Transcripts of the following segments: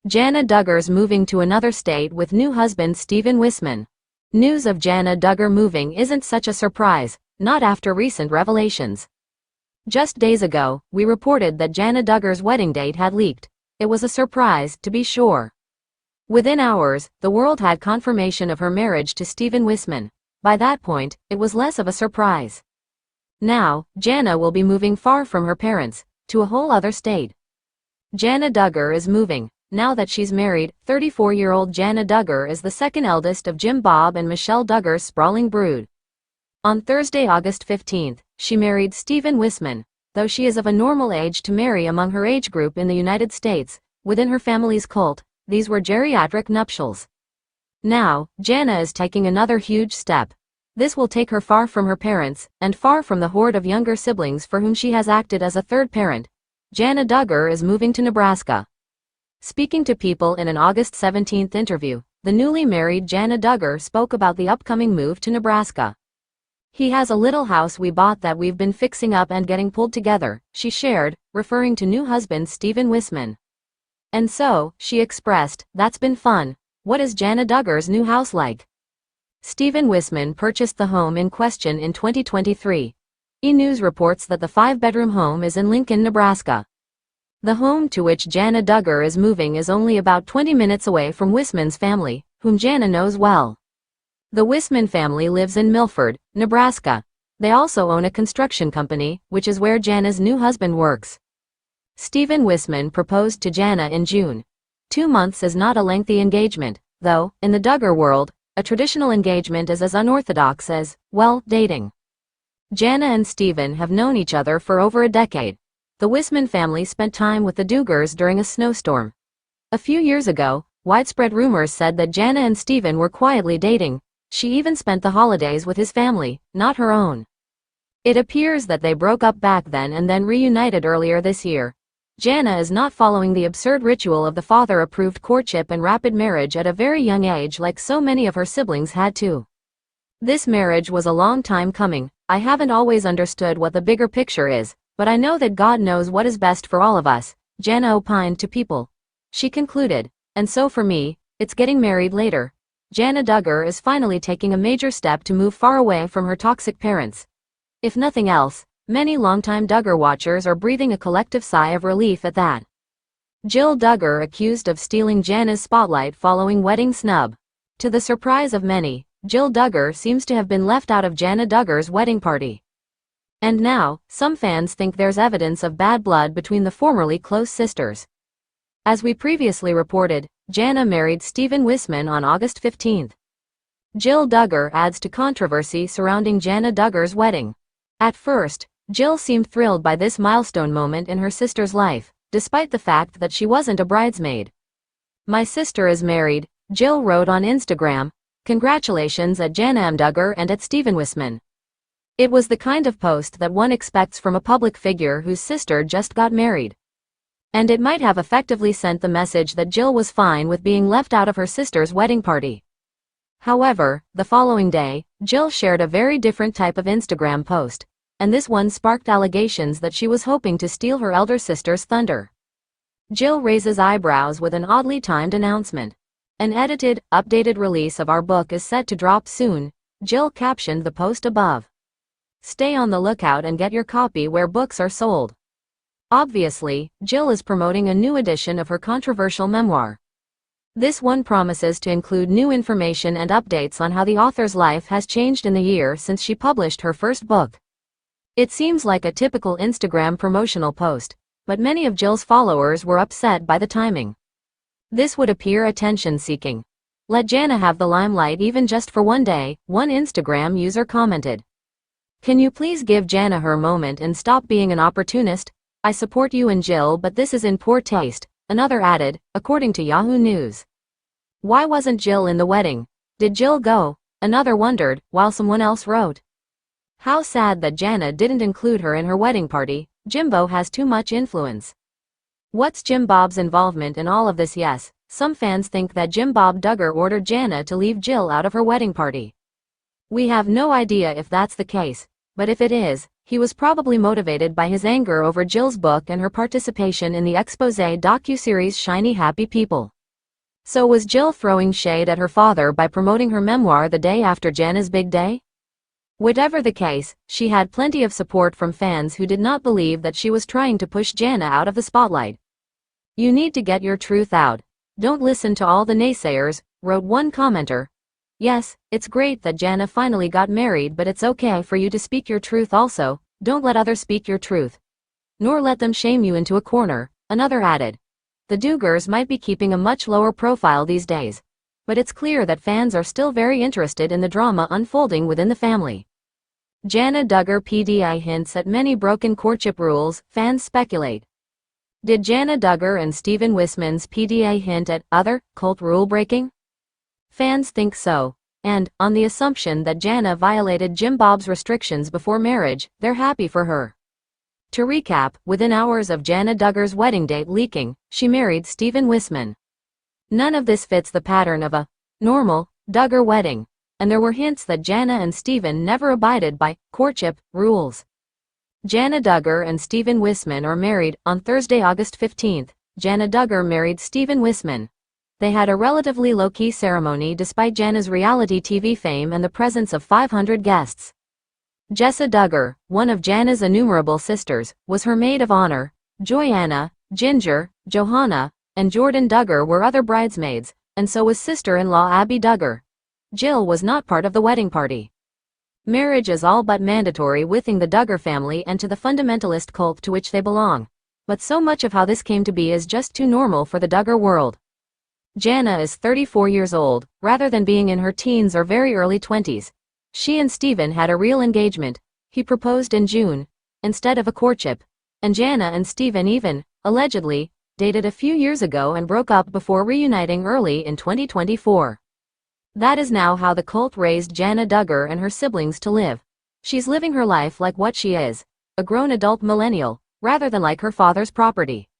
Jana Duggar's moving to another state with new husband Steven Wissmann. News of Jana Duggar moving isn't such a surprise, not after recent revelations. Just days ago, we reported that Jana Duggar's wedding date had leaked. It was a surprise, to be sure. Within hours, the world had confirmation of her marriage to Steven Wissmann. By that point, it was less of a surprise. Now, Jana will be moving far from her parents, to a whole other state. Jana Duggar is moving. Now that she's married, 34-year-old Jana Duggar is the second eldest of Jim Bob and Michelle Duggar's sprawling brood. On Thursday, August 15, she married Steven Wissmann, though she is of a normal age to marry among her age group in the United States. Within her family's cult, these were geriatric nuptials. Now, Jana is taking another huge step. This will take her far from her parents, and far from the horde of younger siblings for whom she has acted as a third parent. Jana Duggar is moving to Nebraska. Speaking to People in an August 17 interview, the newly married Jana Duggar spoke about the upcoming move to Nebraska. "He has a little house we bought that we've been fixing up and getting pulled together," she shared, referring to new husband Steven Wissmann. And so, she expressed, "That's been fun." What is Jana Duggar's new house like? Steven Wissmann purchased the home in question in 2023. E-News reports that the 5-bedroom home is in Lincoln, Nebraska. The home to which Jana Duggar is moving is only about 20 minutes away from Wissmann's family, whom Jana knows well. The Wissmann family lives in Milford, Nebraska. They also own a construction company, which is where Jana's new husband works. Steven Wissmann proposed to Jana in June. 2 months is not a lengthy engagement, though, in the Duggar world, a traditional engagement is as unorthodox as, well, dating. Jana and Steven have known each other for over a decade. The Wissmann family spent time with the Duggars during a snowstorm. A few years ago, widespread rumors said that Jana and Steven were quietly dating. She even spent the holidays with his family, not her own. It appears that they broke up back then and then reunited earlier this year. Jana is not following the absurd ritual of the father-approved courtship and rapid marriage at a very young age like so many of her siblings had to. "This marriage was a long time coming. I haven't always understood what the bigger picture is, but I know that God knows what is best for all of us," Jana opined to People. She concluded, "And so for me, it's getting married later." Jana Duggar is finally taking a major step to move far away from her toxic parents. If nothing else, many longtime Duggar watchers are breathing a collective sigh of relief at that. Jill Duggar accused of stealing Jana's spotlight following wedding snub. To the surprise of many, Jill Duggar seems to have been left out of Jana Duggar's wedding party. And now, some fans think there's evidence of bad blood between the formerly close sisters. As we previously reported, Jana married Steven Wissmann on August 15. Jill Duggar adds to controversy surrounding Jana Duggar's wedding. At first, Jill seemed thrilled by this milestone moment in her sister's life, despite the fact that she wasn't a bridesmaid. "My sister is married," Jill wrote on Instagram. "Congratulations at Jana M. Duggar and at Steven Wissmann." It was the kind of post that one expects from a public figure whose sister just got married. And it might have effectively sent the message that Jill was fine with being left out of her sister's wedding party. However, the following day, Jill shared a very different type of Instagram post, and this one sparked allegations that she was hoping to steal her elder sister's thunder. Jill raises eyebrows with an oddly timed announcement. "An edited, updated release of our book is set to drop soon," Jill captioned the post above. "Stay on the lookout and get your copy where books are sold." Obviously, Jill is promoting a new edition of her controversial memoir. This one promises to include new information and updates on how the author's life has changed in the year since she published her first book. It seems like a typical Instagram promotional post, but many of Jill's followers were upset by the timing. This would appear attention-seeking. "Let Jana have the limelight even just for one day," one Instagram user commented. "Can you please give Jana her moment and stop being an opportunist? I support you and Jill, but this is in poor taste," another added, according to Yahoo News. "Why wasn't Jill in the wedding? Did Jill go?" another wondered, while someone else wrote. "How sad that Jana didn't include her in her wedding party. Jimbo has too much influence." What's Jim Bob's involvement in all of this? Yes, some fans think that Jim Bob Duggar ordered Jana to leave Jill out of her wedding party. We have no idea if that's the case, but if it is, he was probably motivated by his anger over Jill's book and her participation in the expose docuseries Shiny Happy People. So was Jill throwing shade at her father by promoting her memoir the day after Jana's big day? Whatever the case, she had plenty of support from fans who did not believe that she was trying to push Jana out of the spotlight. "You need to get your truth out. Don't listen to all the naysayers," wrote one commenter. "Yes, it's great that Jana finally got married, but it's okay for you to speak your truth also. Don't let others speak your truth. Nor let them shame you into a corner," another added. The Duggars might be keeping a much lower profile these days, but it's clear that fans are still very interested in the drama unfolding within the family. Jana Duggar PDA hints at many broken courtship rules, fans speculate. Did Jana Duggar and Steven Wissmann's PDA hint at other cult rule breaking? Fans think so, and, on the assumption that Jana violated Jim Bob's restrictions before marriage, they're happy for her. To recap, within hours of Jana Duggar's wedding date leaking, she married Steven Wissmann. None of this fits the pattern of a normal Duggar wedding, and there were hints that Jana and Steven never abided by courtship rules. Jana Duggar and Steven Wissmann are married. On Thursday, August 15th, Jana Duggar married Steven Wissmann. They had a relatively low-key ceremony despite Jana's reality TV fame and the presence of 500 guests. Jessa Duggar, one of Jana's innumerable sisters, was her maid of honor. Joanna, Ginger, Johanna, and Jordan Duggar were other bridesmaids, and so was sister-in-law Abby Duggar. Jill was not part of the wedding party. Marriage is all but mandatory within the Duggar family and to the fundamentalist cult to which they belong. But so much of how this came to be is just too normal for the Duggar world. Jana is 34 years old, rather than being in her teens or very early 20s. She and Steven had a real engagement. He proposed in June, instead of a courtship. And Jana and Steven even, allegedly, dated a few years ago and broke up before reuniting early in 2024. That is now how the cult raised Jana Duggar and her siblings to live. She's living her life like what she is, a grown adult millennial, rather than like her father's property.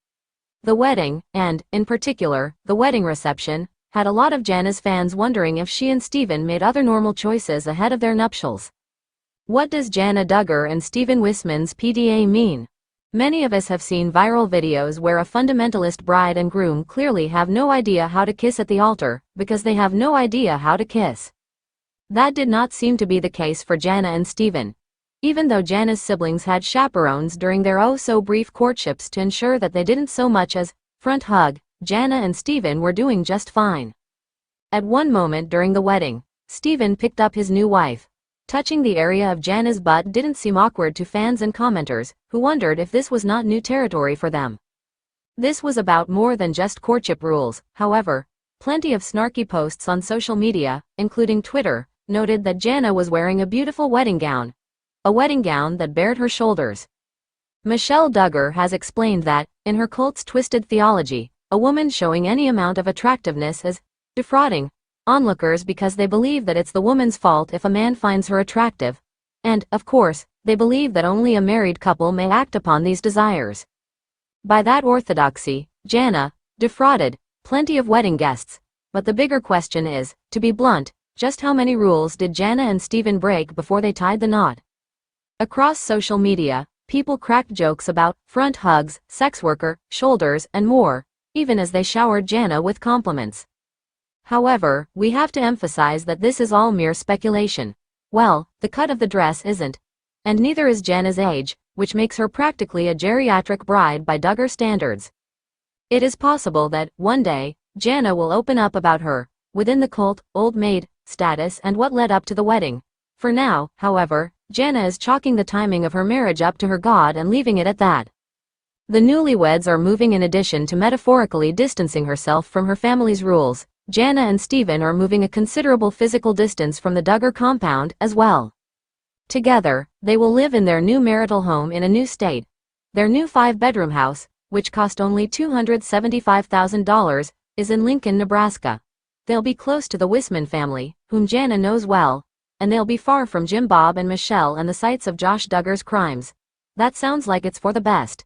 The wedding, and, in particular, the wedding reception, had a lot of Jana's fans wondering if she and Steven made other normal choices ahead of their nuptials. What does Jana Duggar and Steven Wissmann's PDA mean? Many of us have seen viral videos where a fundamentalist bride and groom clearly have no idea how to kiss at the altar, because they have no idea how to kiss. That did not seem to be the case for Jana and Steven. Even though Jana's siblings had chaperones during their oh-so-brief courtships to ensure that they didn't so much as front hug, Jana and Steven were doing just fine. At one moment during the wedding, Steven picked up his new wife. Touching the area of Jana's butt didn't seem awkward to fans and commenters, who wondered if this was not new territory for them. This was about more than just courtship rules, however. Plenty of snarky posts on social media, including Twitter, noted that Jana was wearing a beautiful wedding gown. A wedding gown that bared her shoulders. Michelle Duggar has explained that, in her cult's twisted theology, a woman showing any amount of attractiveness is defrauding onlookers because they believe that it's the woman's fault if a man finds her attractive. And, of course, they believe that only a married couple may act upon these desires. By that orthodoxy, Jana defrauded plenty of wedding guests. But the bigger question is, to be blunt, just how many rules did Jana and Steven break before they tied the knot? Across social media, people cracked jokes about front hugs, sex worker, shoulders, and more, even as they showered Jana with compliments. However, we have to emphasize that this is all mere speculation. Well, the cut of the dress isn't. And neither is Jana's age, which makes her practically a geriatric bride by Duggar standards. It is possible that, one day, Jana will open up about her, within the cult, old maid status and what led up to the wedding. For now, however, Jana is chalking the timing of her marriage up to her God and leaving it at that. The newlyweds are moving. In addition to metaphorically distancing herself from her family's rules, Jana and Steven are moving a considerable physical distance from the Duggar compound as well. Together, they will live in their new marital home in a new state. Their new 5-bedroom house, which cost only $275,000, is in Lincoln, Nebraska. They'll be close to the Wissmann family, whom Jana knows well, and they'll be far from Jim Bob and Michelle and the sites of Josh Duggar's crimes. That sounds like it's for the best.